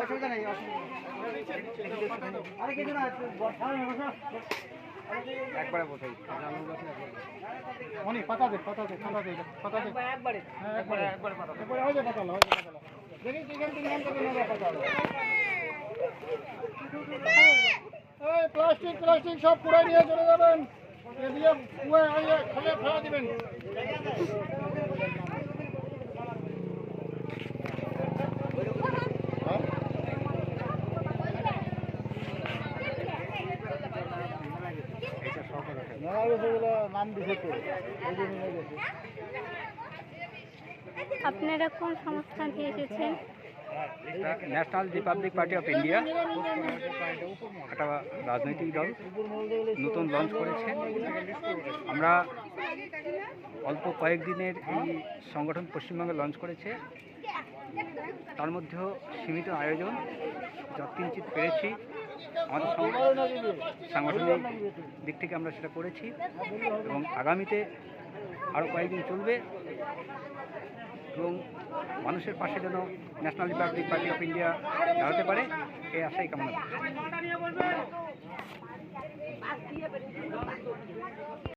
অসুবিধা নেই, একবারে বোঝাই অনেক পাতা দে পাতা দে পাতা দে পাতা দে একবারে হ্যাঁ একবারে একবারে পাতা একবারে হয় পাতা হয় পাতা দেখি চিকেন নাম থেকে না পাতা এই প্লাস্টিক প্লাস্টিক সব পুরাই নিয়ে চলে যাবেন এ দিয়ে পুরো আইয়ে খালে ফেলা দিবেন নাম দিছে তো এই জন্য গেছে। আপনারা কোন সংস্থা থেকে এসেছেন? National Republic party of India একটা রাজনৈতিক দল নতুন লঞ্চ করেছে। আমরা অল্প কয়েকদিনের এই সংগঠন পশ্চিমবঙ্গে লঞ্চ করেছে, তার মধ্যেও সীমিত আয়োজন যৎকিঞ্চিত পেরেছি। আমাদের সাংগঠনিক দিক থেকে আমরা সেটা করেছি এবং আগামীতে আরও কয়েকদিন চলবে এবং মানুষের পাশে যেন national Republic party of India দাঁড়াতে পারে এই আশাই কামনা করছি।